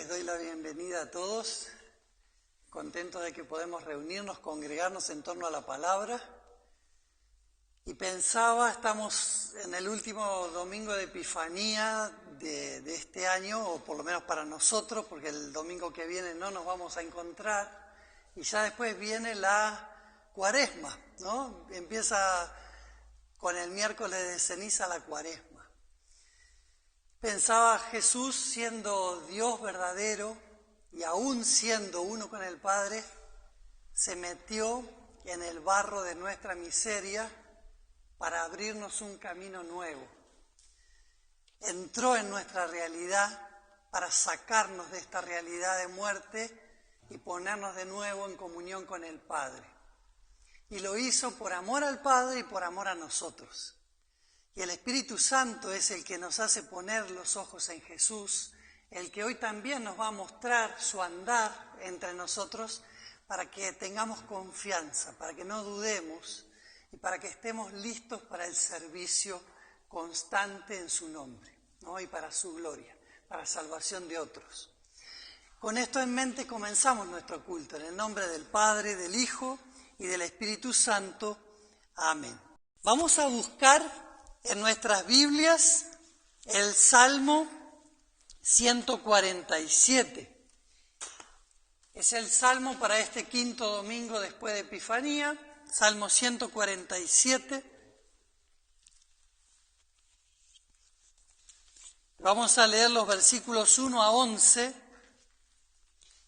Les doy la bienvenida a todos, contentos de que podemos reunirnos, congregarnos en torno a la palabra. Y pensaba, estamos en el último domingo de Epifanía de este año, o por lo menos para nosotros, porque el domingo que viene no nos vamos a encontrar, y ya después viene la Cuaresma, ¿no? Empieza con el miércoles de ceniza la Cuaresma. Pensaba, Jesús siendo Dios verdadero y aún siendo uno con el Padre, se metió en el barro de nuestra miseria para abrirnos un camino nuevo. Entró en nuestra realidad para sacarnos de esta realidad de muerte y ponernos de nuevo en comunión con el Padre. Y lo hizo por amor al Padre y por amor a nosotros. Y el Espíritu Santo es el que nos hace poner los ojos en Jesús, el que hoy también nos va a mostrar su andar entre nosotros para que tengamos confianza, para que no dudemos y para que estemos listos para el servicio constante en su nombre, ¿no? Y para su gloria, para salvación de otros. Con esto en mente comenzamos nuestro culto, en el nombre del Padre, del Hijo y del Espíritu Santo. Amén. Vamos a buscar en nuestras Biblias el Salmo 147. Es el Salmo para este quinto domingo después de Epifanía, Salmo 147. Vamos a leer los versículos 1 a 11.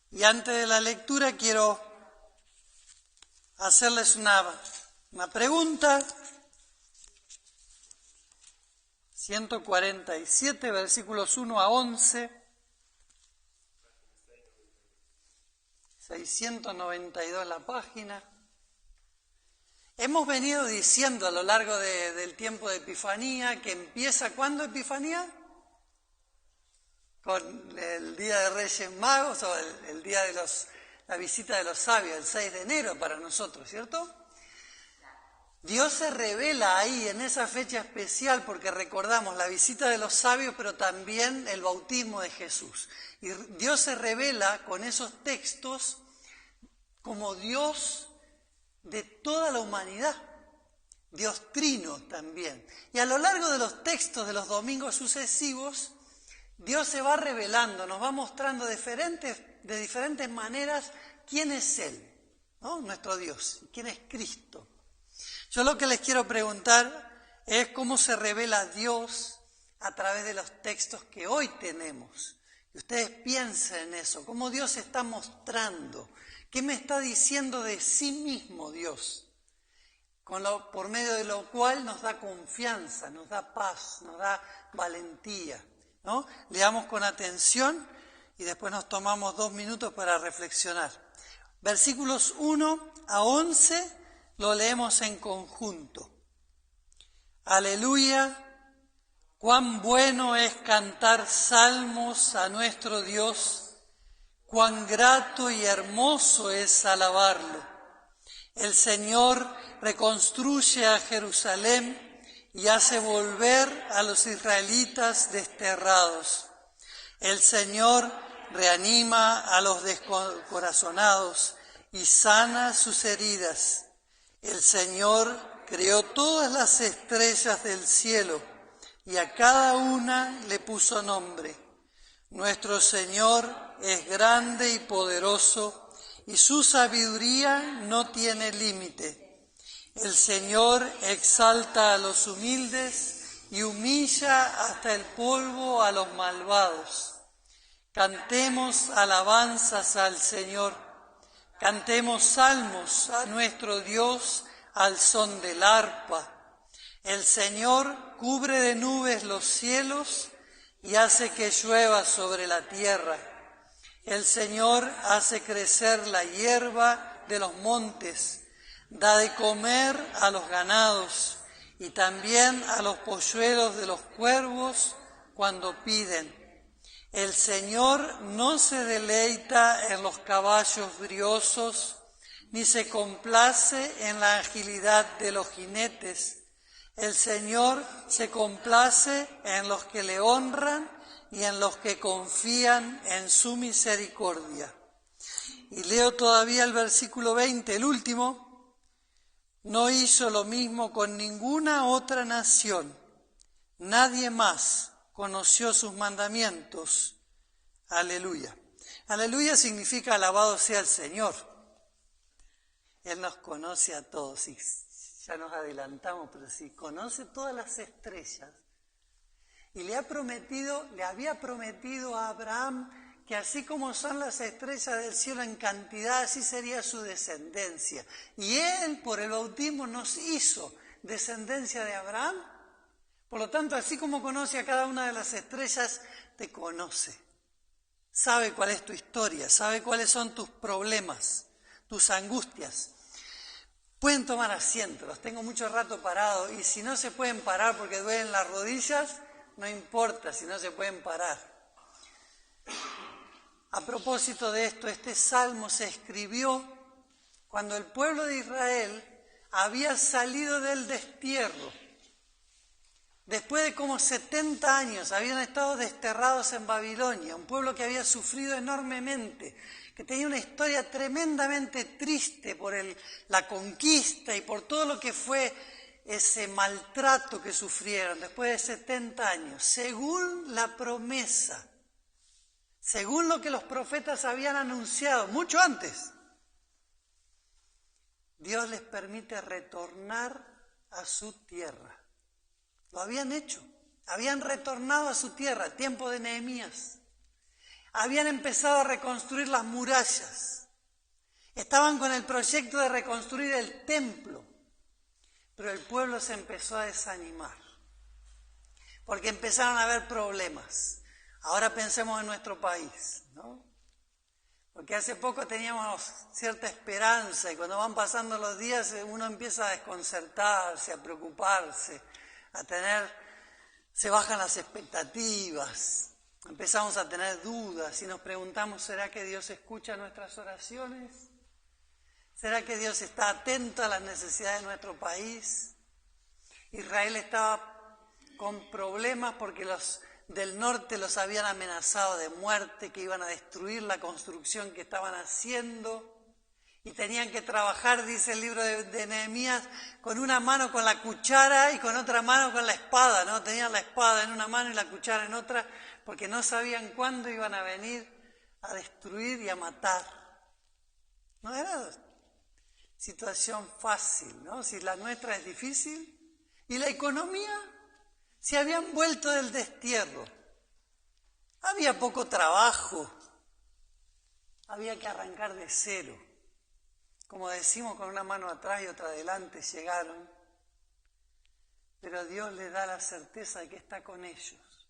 Y antes de la lectura quiero hacerles una pregunta. 147, versículos 1 a 11, 692 la página. Hemos venido diciendo a lo largo del tiempo de Epifanía que empieza, ¿cuándo Epifanía? Con el Día de Reyes Magos o el día de la visita de los sabios, el 6 de enero para nosotros, ¿cierto? Dios se revela ahí en esa fecha especial porque recordamos la visita de los sabios, pero también el bautismo de Jesús. Y Dios se revela con esos textos como Dios de toda la humanidad, Dios trino también. Y a lo largo de los textos de los domingos sucesivos, Dios se va revelando, nos va mostrando de diferentes maneras quién es Él, ¿no? Nuestro Dios, quién es Cristo. Yo lo que les quiero preguntar es cómo se revela Dios a través de los textos que hoy tenemos. Y ustedes piensen en eso, cómo Dios se está mostrando, qué me está diciendo de sí mismo Dios, por medio de lo cual nos da confianza, nos da paz, nos da valentía, ¿no? Leamos con atención y después nos tomamos 2 minutos para reflexionar. Versículos 1 a 11 lo leemos en conjunto. Aleluya, cuán bueno es cantar salmos a nuestro Dios, cuán grato y hermoso es alabarlo. El Señor reconstruye a Jerusalén y hace volver a los israelitas desterrados. El Señor reanima a los descorazonados y sana sus heridas. El Señor creó todas las estrellas del cielo y a cada una le puso nombre. Nuestro Señor es grande y poderoso y su sabiduría no tiene límite. El Señor exalta a los humildes y humilla hasta el polvo a los malvados. Cantemos alabanzas al Señor. Cantemos salmos a nuestro Dios al son del arpa. El Señor cubre de nubes los cielos y hace que llueva sobre la tierra. El Señor hace crecer la hierba de los montes, da de comer a los ganados y también a los polluelos de los cuervos cuando piden. El Señor no se deleita en los caballos briosos, ni se complace en la agilidad de los jinetes. El Señor se complace en los que le honran y en los que confían en su misericordia. Y leo todavía el versículo 20, el último. No hizo lo mismo con ninguna otra nación. Nadie más conoció sus mandamientos. Aleluya. Aleluya significa alabado sea el Señor. Él nos conoce a todos y ya nos adelantamos, pero si conoce todas las estrellas. Y le había prometido a Abraham que así como son las estrellas del cielo en cantidad, así sería su descendencia. Y Él, por el bautismo, nos hizo descendencia de Abraham. Por lo tanto, así como conoce a cada una de las estrellas, te conoce. Sabe cuál es tu historia, sabe cuáles son tus problemas, tus angustias. Pueden tomar asiento, los tengo mucho rato parados, y si no se pueden parar porque duelen las rodillas, no importa si no se pueden parar. A propósito de esto, este salmo se escribió cuando el pueblo de Israel había salido del destierro. Después de como 70 años habían estado desterrados en Babilonia, un pueblo que había sufrido enormemente, que tenía una historia tremendamente triste por la conquista y por todo lo que fue ese maltrato que sufrieron después de 70 años, según la promesa, según lo que los profetas habían anunciado mucho antes. Dios les permite retornar a su tierra. Lo habían hecho, habían retornado a su tierra, tiempo de Nehemías. Habían empezado a reconstruir las murallas. Estaban con el proyecto de reconstruir el templo. Pero el pueblo se empezó a desanimar, porque empezaron a haber problemas. Ahora pensemos en nuestro país, ¿no? Porque hace poco teníamos cierta esperanza y cuando van pasando los días uno empieza a desconcertarse, a preocuparse, se bajan las expectativas, empezamos a tener dudas y nos preguntamos, ¿será que Dios escucha nuestras oraciones? ¿Será que Dios está atento a las necesidades de nuestro país? Israel estaba con problemas porque los del norte los habían amenazado de muerte, que iban a destruir la construcción que estaban haciendo y tenían que trabajar, dice el libro de Nehemías, con una mano con la cuchara y con otra mano con la espada, ¿no? Tenían la espada en una mano y la cuchara en otra porque no sabían cuándo iban a venir a destruir y a matar. No era situación fácil, ¿no? Si la nuestra es difícil. ¿Y la economía? Se habían vuelto del destierro. Había poco trabajo. Había que arrancar de cero. Como decimos, con una mano atrás y otra adelante llegaron. Pero Dios les da la certeza de que está con ellos.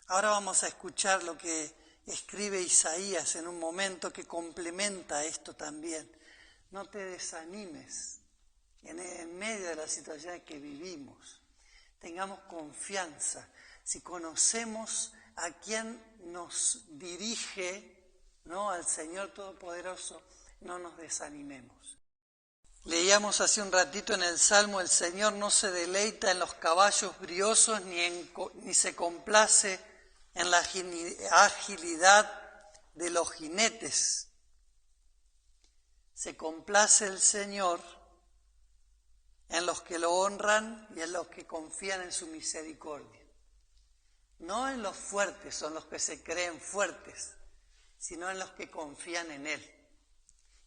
Ahora vamos a escuchar lo que escribe Isaías en un momento que complementa esto también. No te desanimes en medio de la situación que vivimos. Tengamos confianza. Si conocemos a quien nos dirige, ¿no? Al Señor Todopoderoso, no nos desanimemos. Leíamos hace un ratito en el Salmo, el Señor no se deleita en los caballos briosos ni se complace en la agilidad de los jinetes. Se complace el Señor en los que lo honran y en los que confían en su misericordia. No en los fuertes, son los que se creen fuertes, sino en los que confían en Él.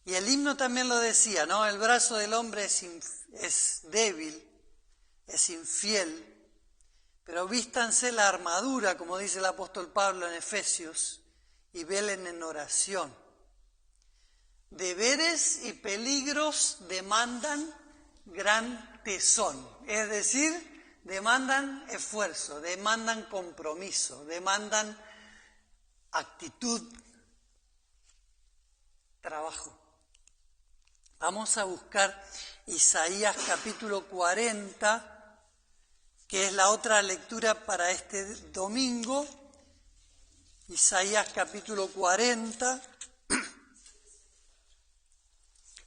Y el himno también lo decía, ¿no? El brazo del hombre es débil, es infiel, pero vístanse la armadura, como dice el apóstol Pablo en Efesios, y velen en oración. Deberes y peligros demandan gran tesón, es decir, demandan esfuerzo, demandan compromiso, demandan actitud, trabajo. Vamos a buscar Isaías capítulo 40, que es la otra lectura para este domingo. Isaías capítulo 40.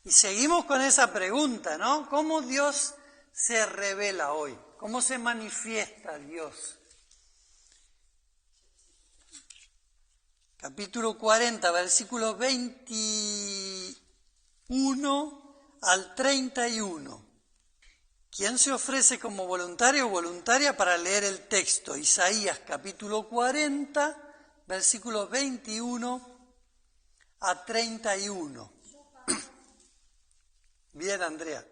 Y seguimos con esa pregunta, ¿no? ¿Cómo Dios se revela hoy? ¿Cómo se manifiesta Dios? capítulo 40, versículos 21 al 31. ¿Quién se ofrece como voluntario o voluntaria para leer el texto? Isaías capítulo 40, versículos 21 a 31. Bien, Andrea.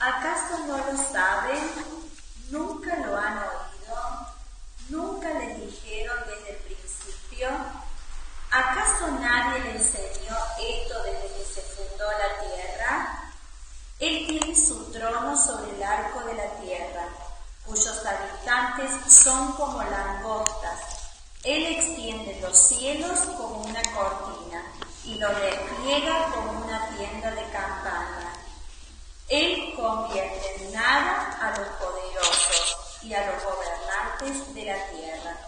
¿Acaso no lo saben? ¿Nunca lo han oído? ¿Nunca les dijeron desde el principio? ¿Acaso nadie le enseñó esto desde que se fundó la tierra? Él tiene su trono sobre el arco de la tierra, cuyos habitantes son como langostas. Él extiende los cielos como una cortina y los despliega como una tienda de campaña. Él convierte en nada a los poderosos y a los gobernantes de la tierra.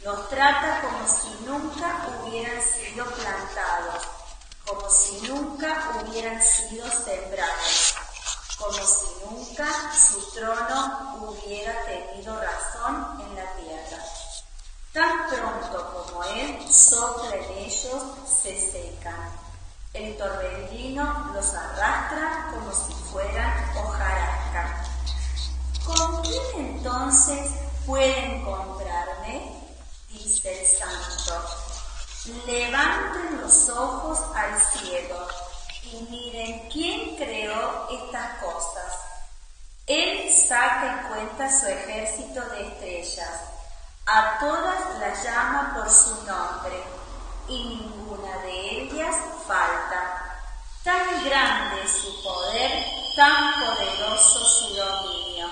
Los trata como si nunca hubieran sido plantados, como si nunca hubieran sido sembrados, como si nunca su trono hubiera tenido razón en la tierra. Tan pronto como él sopla en ellos, se secan. El torbellino los arrastra como si fueran hojarasca. ¿Con quién entonces puede encontrarme? Dice el Santo. Levanten los ojos al cielo y miren quién creó estas cosas. Él saca y cuenta su ejército de estrellas. A todas las llama por su nombre y ninguna de ellas falta. Tan grande es su poder, tan poderoso su dominio.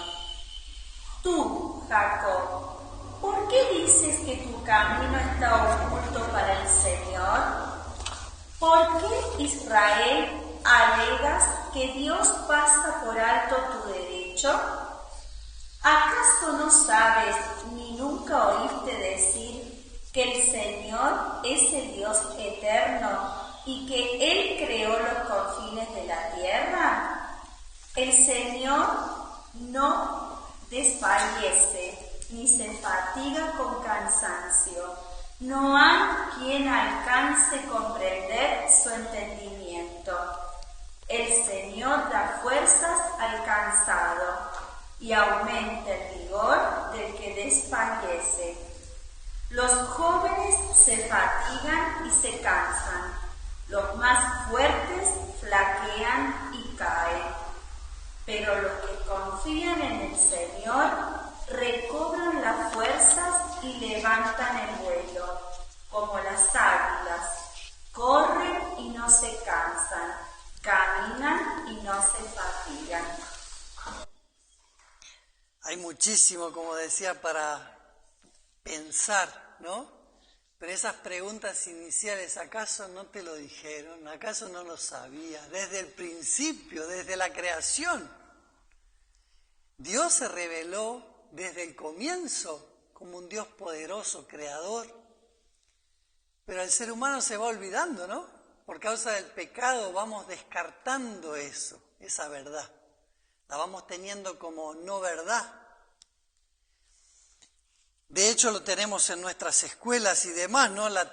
Tú, Jacob, ¿por qué dices que tu camino está oculto para el Señor? ¿Por qué, Israel, alegas que Dios pasa por alto tu derecho? ¿Acaso no sabes ni nunca oíste decir que el Señor es el Dios eterno y que Él creó los confines de la tierra? El Señor no desfallece ni se fatiga con cansancio. No hay quien alcance comprender su entendimiento. El Señor da fuerzas al cansado y aumenta el vigor del que desfallece. Los jóvenes se fatigan y se cansan, los más fuertes flaquean y caen, pero los que confían en el Señor recobran las fuerzas y levantan el vuelo, como las águilas, corren y no se cansan, caminan y no se fatigan. Hay muchísimo, como decía, para pensar, ¿no? Pero esas preguntas iniciales, ¿acaso no te lo dijeron? ¿Acaso no lo sabías? Desde el principio, desde la creación, Dios se reveló desde el comienzo como un Dios poderoso, creador. Pero el ser humano se va olvidando, ¿no? Por causa del pecado vamos descartando eso, esa verdad. La vamos teniendo como no verdad. De hecho, lo tenemos en nuestras escuelas y demás, ¿no? Las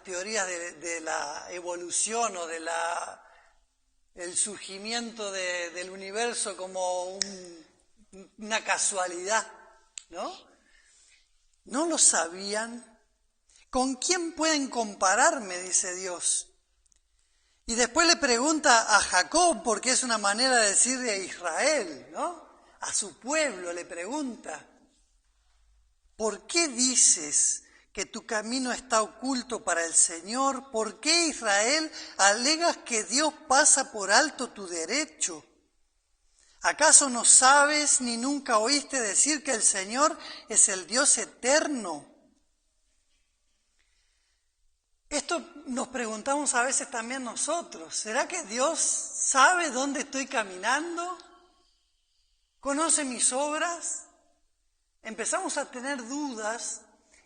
teorías de la evolución o el surgimiento del universo como una casualidad, ¿no? ¿No lo sabían? ¿Con quién pueden compararme? Dice Dios. Y después le pregunta a Jacob, porque es una manera de decir de Israel, ¿no? A su pueblo le pregunta, ¿por qué dices que tu camino está oculto para el Señor? ¿Por qué, Israel, alegas que Dios pasa por alto tu derecho? ¿Acaso no sabes ni nunca oíste decir que el Señor es el Dios eterno? Esto nos preguntamos a veces también nosotros. ¿Será que Dios sabe dónde estoy caminando? ¿Conoce mis obras? Empezamos a tener dudas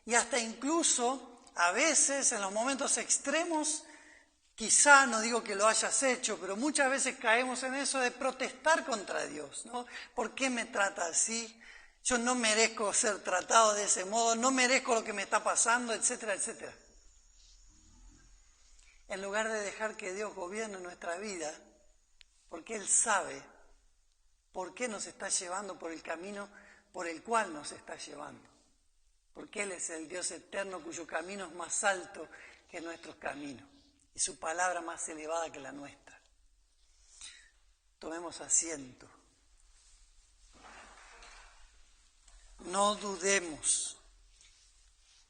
y hasta incluso a veces en los momentos extremos, quizá, no digo que lo hayas hecho, pero muchas veces caemos en eso de protestar contra Dios, ¿no? ¿Por qué me trata así? Yo no merezco ser tratado de ese modo, no merezco lo que me está pasando, etcétera, etcétera. en lugar de dejar que Dios gobierne nuestra vida, porque Él sabe por qué nos está llevando por el camino por el cual nos está llevando. Porque Él es el Dios eterno cuyo camino es más alto que nuestros caminos y su palabra más elevada que la nuestra. Tomemos asiento. No dudemos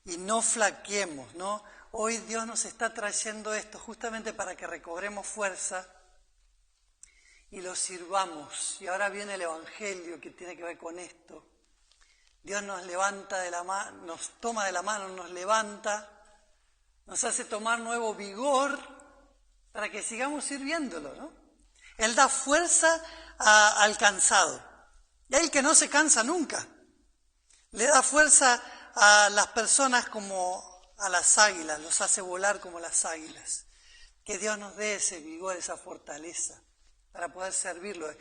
y no flaqueemos, ¿no? Hoy Dios nos está trayendo esto justamente para que recobremos fuerza y lo sirvamos. Y ahora viene el Evangelio que tiene que ver con esto. Dios nos levanta de la mano, nos toma de la mano, nos levanta, nos hace tomar nuevo vigor para que sigamos sirviéndolo, ¿no? Él da fuerza al cansado. Y a él que no se cansa nunca. Le da fuerza a las personas como a las águilas, los hace volar como las águilas. Que Dios nos dé ese vigor, esa fortaleza para poder servirlo.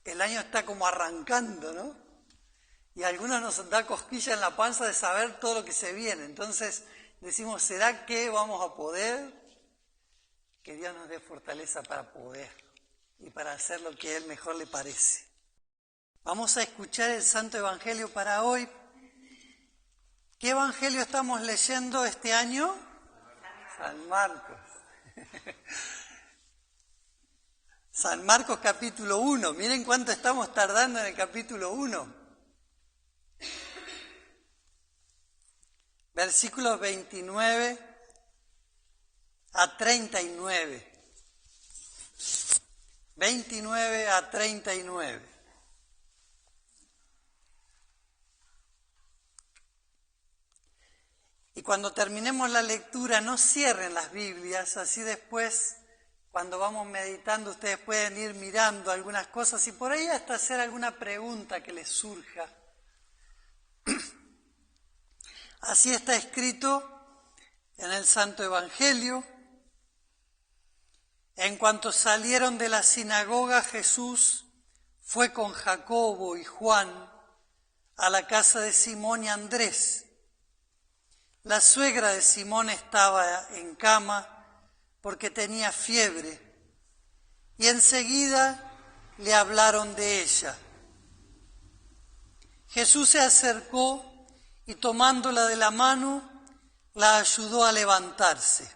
El año está como arrancando, ¿no? Y a algunos nos da cosquilla en la panza de saber todo lo que se viene. Entonces decimos, ¿será que vamos a poder? Que Dios nos dé fortaleza para poder y para hacer lo que a Él mejor le parece. Vamos a escuchar el Santo Evangelio para hoy. ¿Qué Evangelio estamos leyendo este año? San Marcos. San Marcos capítulo 1. Miren cuánto estamos tardando en el capítulo 1. Versículos 29 a 39. 29 a 39. Y cuando terminemos la lectura, no cierren las Biblias, así después, cuando vamos meditando, ustedes pueden ir mirando algunas cosas y por ahí hasta hacer alguna pregunta que les surja. Así está escrito en el Santo Evangelio. En cuanto salieron de la sinagoga, Jesús fue con Jacobo y Juan a la casa de Simón y Andrés. La suegra de Simón estaba en cama porque tenía fiebre y enseguida le hablaron de ella. Jesús se acercó y tomándola de la mano, la ayudó a levantarse.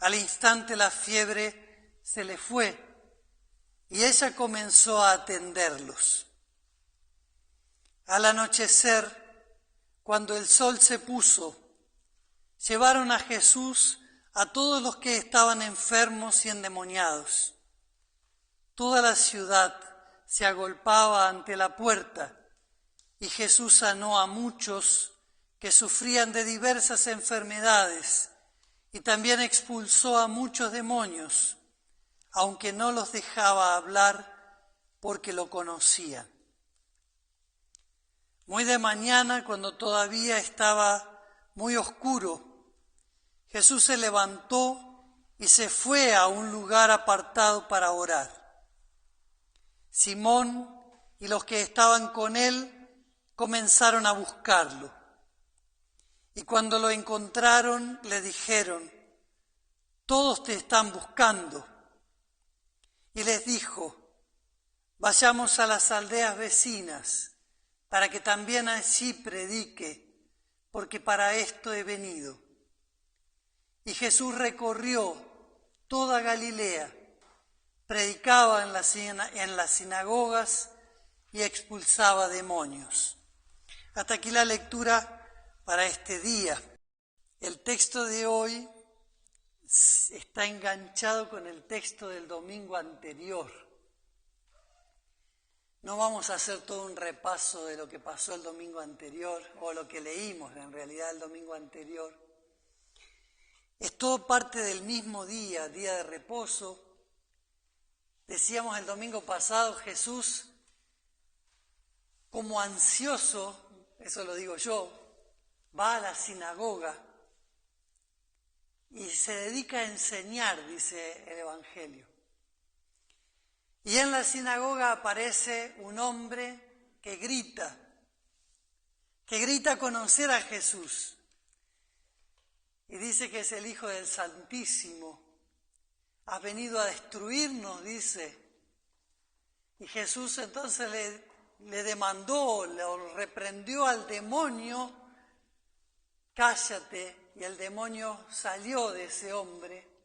Al instante la fiebre se le fue y ella comenzó a atenderlos. Al anochecer, cuando el sol se puso, llevaron a Jesús a todos los que estaban enfermos y endemoniados. Toda la ciudad se agolpaba ante la puerta y Jesús sanó a muchos que sufrían de diversas enfermedades y también expulsó a muchos demonios, aunque no los dejaba hablar porque lo conocían. Muy de mañana, cuando todavía estaba muy oscuro, Jesús se levantó y se fue a un lugar apartado para orar. Simón y los que estaban con él comenzaron a buscarlo. Y cuando lo encontraron, le dijeron, «Todos te están buscando». Y les dijo, «Vayamos a las aldeas vecinas, para que también allí predique, porque para esto he venido». Y Jesús recorrió toda Galilea, predicaba en las sinagogas y expulsaba demonios. Hasta aquí la lectura para este día. El texto de hoy está enganchado con el texto del domingo anterior. No vamos a hacer todo un repaso de lo que pasó el domingo anterior, o lo que leímos en realidad el domingo anterior. Es todo parte del mismo día, día de reposo. Decíamos el domingo pasado, Jesús, como ansioso, eso lo digo yo, va a la sinagoga y se dedica a enseñar, dice el Evangelio. Y en la sinagoga aparece un hombre que grita a conocer a Jesús. y dice que es el Hijo del Santísimo. Has venido a destruirnos, dice. Y Jesús entonces le demandó, le reprendió al demonio, cállate, y el demonio salió de ese hombre.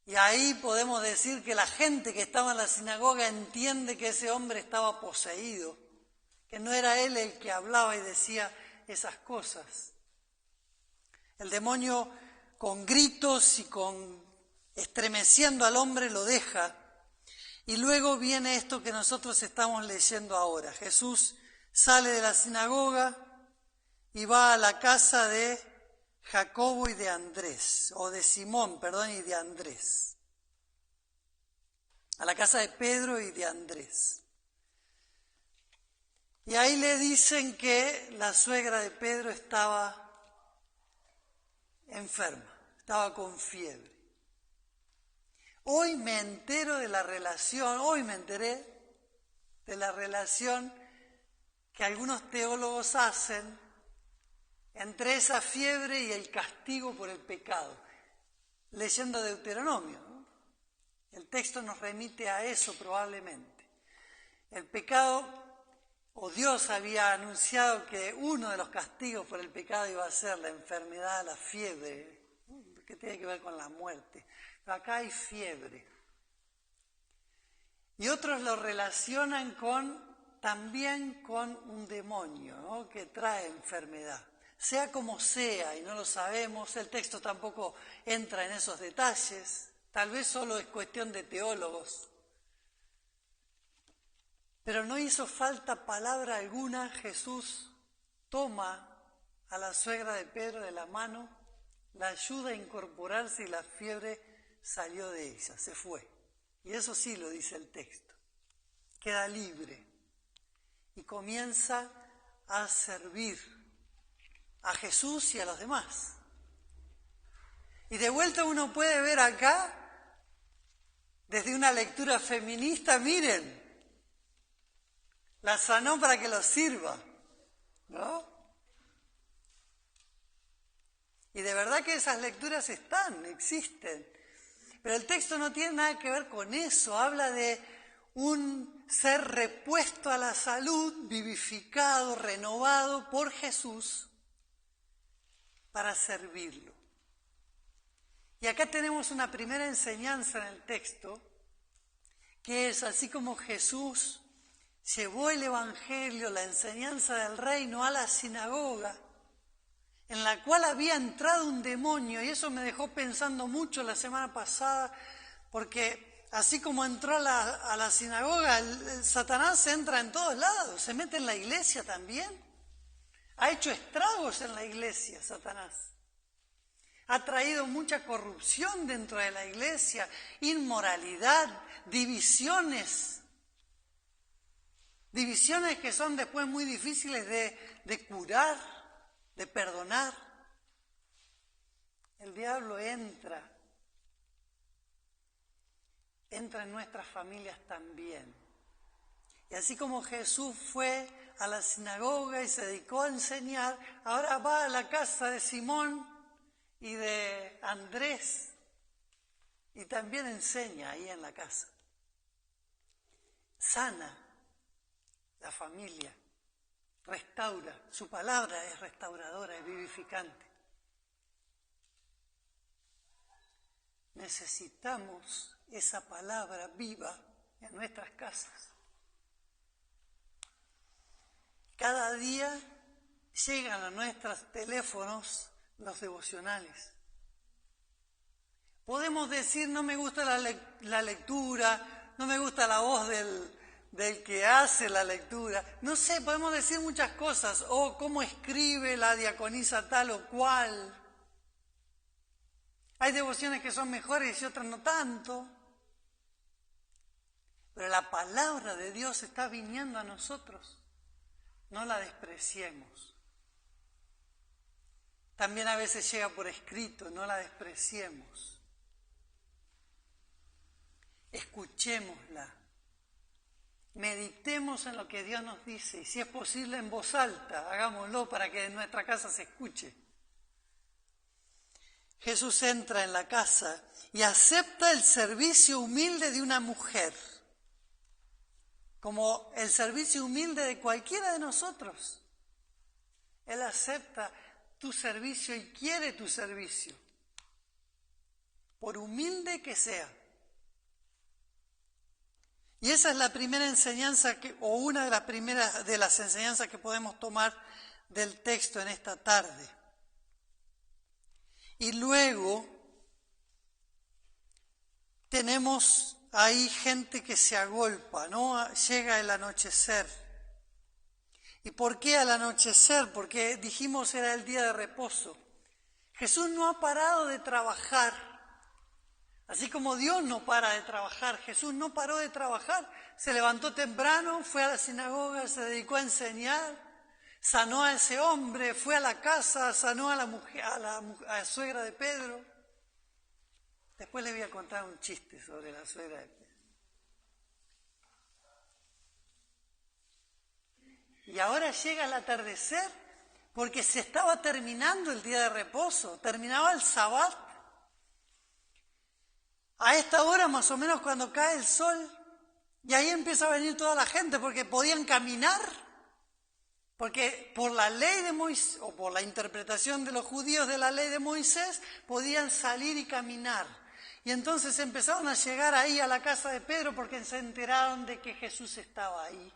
Y ahí podemos decir que la gente que estaba en la sinagoga entiende que ese hombre estaba poseído, que no era él el que hablaba y decía esas cosas. El demonio con gritos y estremeciendo al hombre lo deja. Y luego viene esto que nosotros estamos leyendo ahora. Jesús sale de la sinagoga y va a la casa de Jacobo y de Andrés, o de Simón, perdón, y de Andrés. A la casa de Pedro y de Andrés. Y ahí le dicen que la suegra de Pedro estaba enferma, estaba con fiebre. Hoy me enteré de la relación que algunos teólogos hacen entre esa fiebre y el castigo por el pecado, leyendo Deuteronomio, ¿no? El texto nos remite a eso probablemente. El pecado, o Dios había anunciado que uno de los castigos por el pecado iba a ser la enfermedad, la fiebre, que tiene que ver con la muerte. Pero acá hay fiebre. Y otros lo relacionan también con un demonio, ¿no? Que trae enfermedad. Sea como sea, y no lo sabemos, el texto tampoco entra en esos detalles, tal vez solo es cuestión de teólogos. Pero no hizo falta palabra alguna, Jesús toma a la suegra de Pedro de la mano, la ayuda a incorporarse y la fiebre salió de ella, se fue. Y eso sí lo dice el texto. Queda libre y comienza a servir a Jesús y a los demás. Y de vuelta uno puede ver acá, desde una lectura feminista, miren, la sanó para que los sirva, ¿no? Y de verdad que esas lecturas existen. Pero el texto no tiene nada que ver con eso, habla de un ser repuesto a la salud, vivificado, renovado por Jesús para servirlo. Y acá tenemos una primera enseñanza en el texto, que es así como Jesús llevó el Evangelio, la enseñanza del reino a la sinagoga, en la cual había entrado un demonio, y eso me dejó pensando mucho la semana pasada, porque así como entró a la sinagoga, el Satanás entra en todos lados, se mete en la iglesia también. Ha hecho estragos en la iglesia, Satanás. Ha traído mucha corrupción dentro de la iglesia, inmoralidad, divisiones que son después muy difíciles de curar, de perdonar. El diablo entra en nuestras familias también. Y así como Jesús fue a la sinagoga y se dedicó a enseñar, ahora va a la casa de Simón y de Andrés y también enseña ahí en la casa. Sana la familia, restaura, su palabra es restauradora, es vivificante. Necesitamos esa palabra viva en nuestras casas. Cada día llegan a nuestros teléfonos los devocionales. Podemos decir, no me gusta la lectura, no me gusta la voz del que hace la lectura. No sé, podemos decir muchas cosas. O cómo escribe la diaconisa tal o cual. Hay devociones que son mejores y otras no tanto. Pero la palabra de Dios está viniendo a nosotros. No la despreciemos. También a veces llega por escrito, no la despreciemos. Escuchémosla. Meditemos en lo que Dios nos dice y si es posible en voz alta, hagámoslo para que en nuestra casa se escuche. Jesús entra en la casa y acepta el servicio humilde de una mujer, como el servicio humilde de cualquiera de nosotros. Él acepta tu servicio y quiere tu servicio, por humilde que sea. Y esa es la primera enseñanza, o una de las primeras de las enseñanzas que podemos tomar del texto en esta tarde. Y luego tenemos ahí gente que se agolpa, ¿no? Llega el anochecer. ¿Y por qué al anochecer? Porque dijimos era el día de reposo. Jesús no ha parado de trabajar. Así como Dios no para de trabajar, Jesús no paró de trabajar. Se levantó temprano, fue a la sinagoga, se dedicó a enseñar, sanó a ese hombre, fue a la casa, sanó a la mujer, a la suegra de Pedro. Después les voy a contar un chiste sobre la suegra de Pedro. Y ahora llega el atardecer porque se estaba terminando el día de reposo, terminaba el sabbat. A esta hora más o menos cuando cae el sol, y ahí empieza a venir toda la gente porque podían caminar, porque por la ley de Moisés, o por la interpretación de los judíos de la ley de Moisés, podían salir y caminar. Y entonces empezaron a llegar ahí a la casa de Pedro porque se enteraron de que Jesús estaba ahí.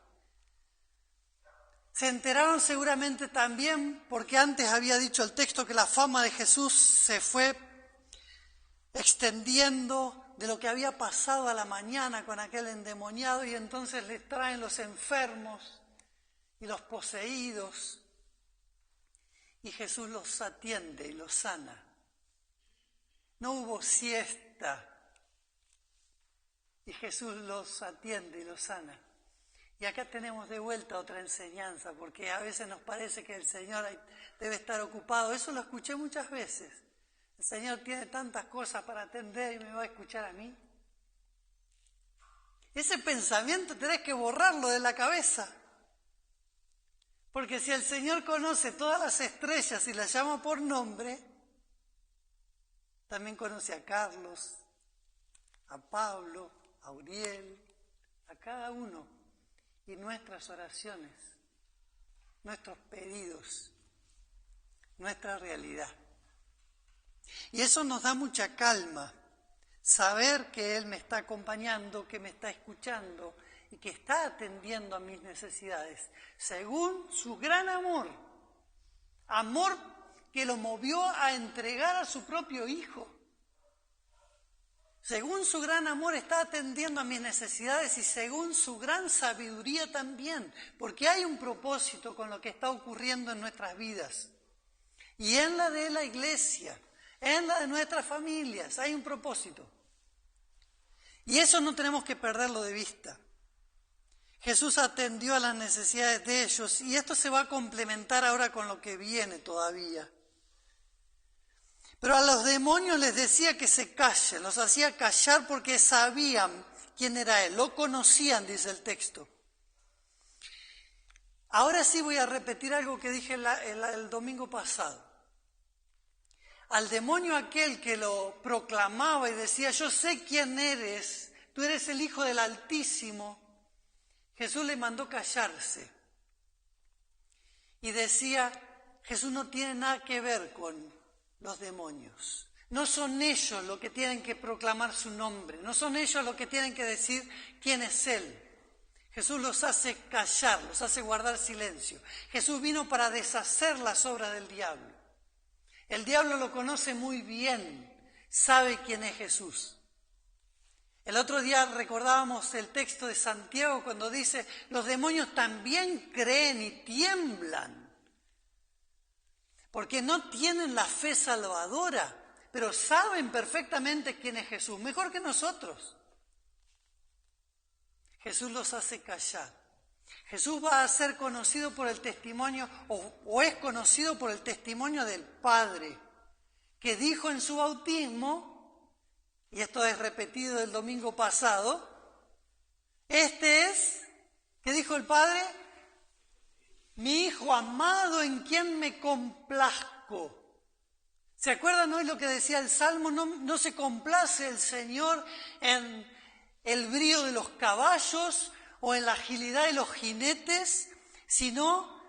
Se enteraron seguramente también porque antes había dicho el texto que la fama de Jesús se fue extendiendo de lo que había pasado a la mañana con aquel endemoniado, y entonces les traen los enfermos y los poseídos y Jesús los atiende y los sana. No hubo siesta y Jesús los atiende y los sana. Y acá tenemos de vuelta otra enseñanza, porque a veces nos parece que el Señor debe estar ocupado. Eso lo escuché muchas veces. El Señor tiene tantas cosas para atender y me va a escuchar a mí. Ese pensamiento tenés que borrarlo de la cabeza. Porque si el Señor conoce todas las estrellas y las llama por nombre, también conoce a Carlos, a Pablo, a Uriel, a cada uno. Y nuestras oraciones, nuestros pedidos, nuestra realidad. Y eso nos da mucha calma, saber que Él me está acompañando, que me está escuchando y que está atendiendo a mis necesidades, según su gran amor, amor que lo movió a entregar a su propio Hijo. Según su gran amor está atendiendo a mis necesidades y según su gran sabiduría también, porque hay un propósito con lo que está ocurriendo en nuestras vidas. Y en la de la iglesia, en la de nuestras familias, hay un propósito. Y eso no tenemos que perderlo de vista. Jesús atendió a las necesidades de ellos y esto se va a complementar ahora con lo que viene todavía. Pero a los demonios les decía que se callen, los hacía callar porque sabían quién era Él, lo conocían, dice el texto. Ahora sí voy a repetir algo que dije el domingo pasado. Al demonio aquel que lo proclamaba y decía, yo sé quién eres, tú eres el Hijo del Altísimo, Jesús le mandó callarse. Y decía, Jesús no tiene nada que ver con los demonios. No son ellos los que tienen que proclamar su nombre, no son ellos los que tienen que decir quién es Él. Jesús los hace callar, los hace guardar silencio. Jesús vino para deshacer las obras del diablo. El diablo lo conoce muy bien, sabe quién es Jesús. El otro día recordábamos el texto de Santiago cuando dice, los demonios también creen y tiemblan, porque no tienen la fe salvadora, pero saben perfectamente quién es Jesús, mejor que nosotros. Jesús los hace callar. Jesús va a ser conocido por el testimonio, o es conocido por el testimonio del Padre, que dijo en su bautismo, y esto es repetido el domingo pasado, este es, ¿qué dijo el Padre? Mi Hijo amado en quien me complazco. ¿Se acuerdan hoy lo que decía el Salmo? No se complace el Señor en el brío de los caballos o en la agilidad de los jinetes, sino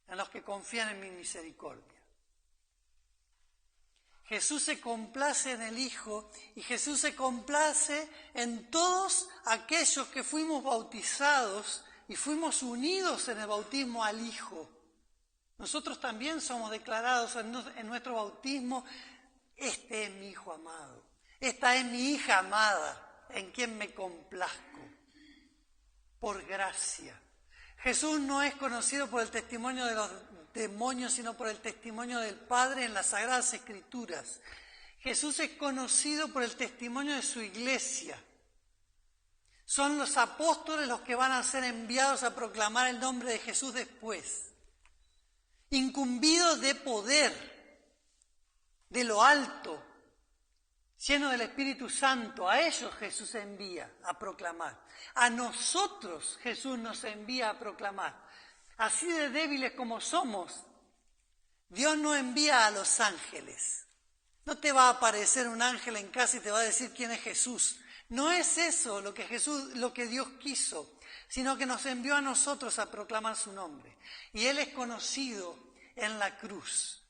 en los que confían en mi misericordia. Jesús se complace en el Hijo y Jesús se complace en todos aquellos que fuimos bautizados y fuimos unidos en el bautismo al Hijo. Nosotros también somos declarados en nuestro bautismo: este es mi Hijo amado, esta es mi hija amada, en quien me complazco, por gracia. Jesús no es conocido por el testimonio de los demonios, sino por el testimonio del Padre en las Sagradas Escrituras. Jesús es conocido por el testimonio de su iglesia. Son los apóstoles los que van a ser enviados a proclamar el nombre de Jesús después. Incumbidos de poder, de lo alto, llenos del Espíritu Santo, a ellos Jesús envía a proclamar. A nosotros Jesús nos envía a proclamar. Así de débiles como somos, Dios no envía a los ángeles. No te va a aparecer un ángel en casa y te va a decir quién es Jesús. No es eso lo que Dios quiso, sino que nos envió a nosotros a proclamar su nombre. Y Él es conocido en la cruz.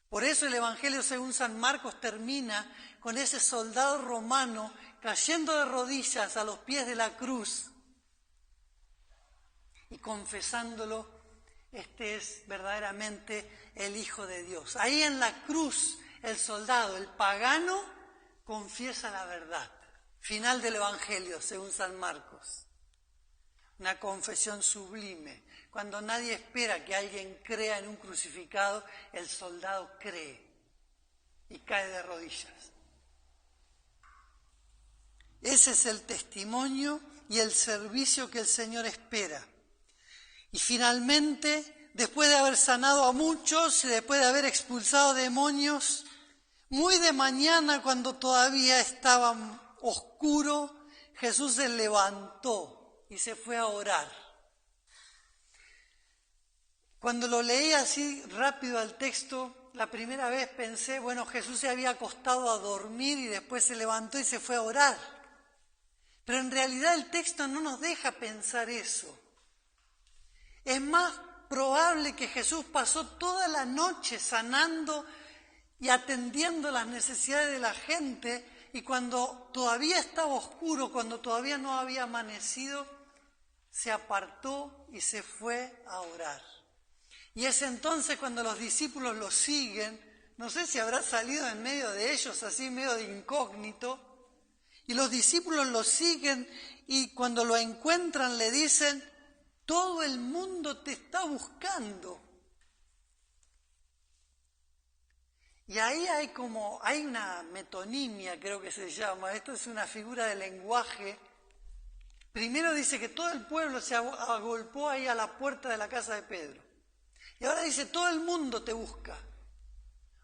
Por eso el Evangelio según San Marcos termina con ese soldado romano cayendo de rodillas a los pies de la cruz y confesándolo: este es verdaderamente el Hijo de Dios. Ahí en la cruz el soldado, el pagano, confiesa la verdad. Final del Evangelio según San Marcos. Una confesión sublime. Cuando nadie espera que alguien crea en un crucificado, el soldado cree y cae de rodillas. Ese es el testimonio y el servicio que el Señor espera. Y finalmente, después de haber sanado a muchos y después de haber expulsado demonios, muy de mañana, cuando todavía estaba oscuro, Jesús se levantó y se fue a orar. Cuando lo leí así rápido al texto, la primera vez pensé, bueno, Jesús se había acostado a dormir y después se levantó y se fue a orar. Pero en realidad el texto no nos deja pensar eso. Es más probable que Jesús pasó toda la noche sanando y atendiendo las necesidades de la gente, y cuando todavía estaba oscuro, cuando todavía no había amanecido, se apartó y se fue a orar. Y es entonces cuando los discípulos lo siguen, no sé si habrá salido en medio de ellos, así medio de incógnito, y los discípulos lo siguen y cuando lo encuentran le dicen: todo el mundo te está buscando. Y ahí hay una metonimia, creo que se llama. Esto es una figura de lenguaje. Primero dice que todo el pueblo se agolpó ahí a la puerta de la casa de Pedro. Y ahora dice: todo el mundo te busca.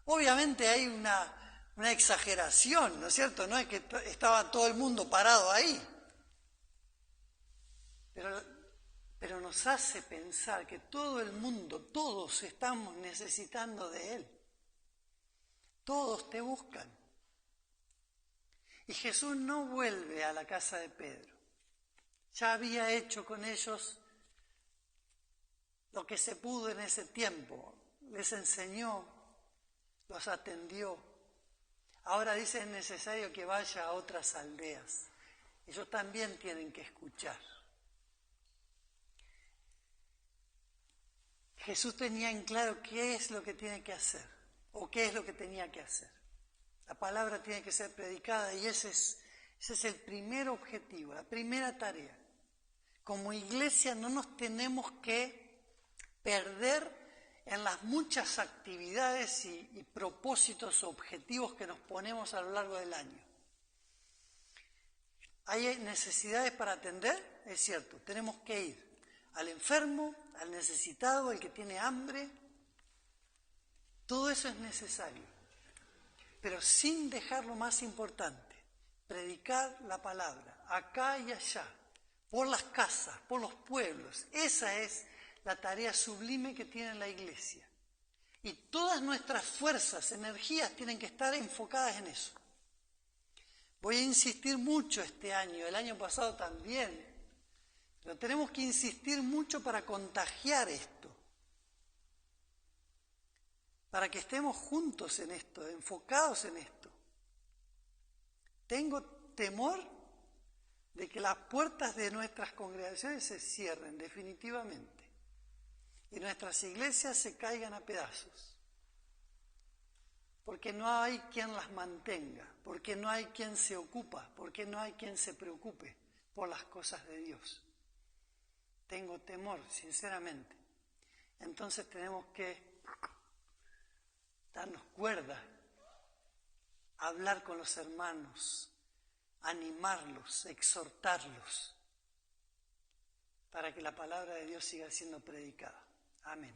Obviamente hay una exageración, ¿no es cierto? No es que estaba todo el mundo parado ahí. Pero nos hace pensar que todo el mundo, todos estamos necesitando de Él. Todos te buscan. Y Jesús no vuelve a la casa de Pedro. Ya había hecho con ellos lo que se pudo en ese tiempo. Les enseñó, los atendió. Ahora dice: es necesario que vaya a otras aldeas. Ellos también tienen que escuchar. Jesús tenía en claro qué es lo que tiene que hacer, o qué es lo que tenía que hacer. La palabra tiene que ser predicada y ese es el primer objetivo, la primera tarea. Como iglesia no nos tenemos que perder en las muchas actividades y propósitos, objetivos que nos ponemos a lo largo del año. ¿Hay necesidades para atender? Es cierto, tenemos que ir al enfermo, al necesitado, al que tiene hambre. Todo eso es necesario, pero sin dejar lo más importante: predicar la palabra, acá y allá, por las casas, por los pueblos. Esa es la tarea sublime que tiene la iglesia. Y todas nuestras fuerzas, energías tienen que estar enfocadas en eso. Voy a insistir mucho este año, el año pasado también, pero tenemos que insistir mucho para contagiar esto, para que estemos juntos en esto, enfocados en esto. Tengo temor de que las puertas de nuestras congregaciones se cierren definitivamente y nuestras iglesias se caigan a pedazos, porque no hay quien las mantenga, porque no hay quien se ocupa, porque no hay quien se preocupe por las cosas de Dios. Tengo temor, sinceramente. Entonces tenemos que darnos cuerda, hablar con los hermanos, animarlos, exhortarlos, para que la palabra de Dios siga siendo predicada. Amén.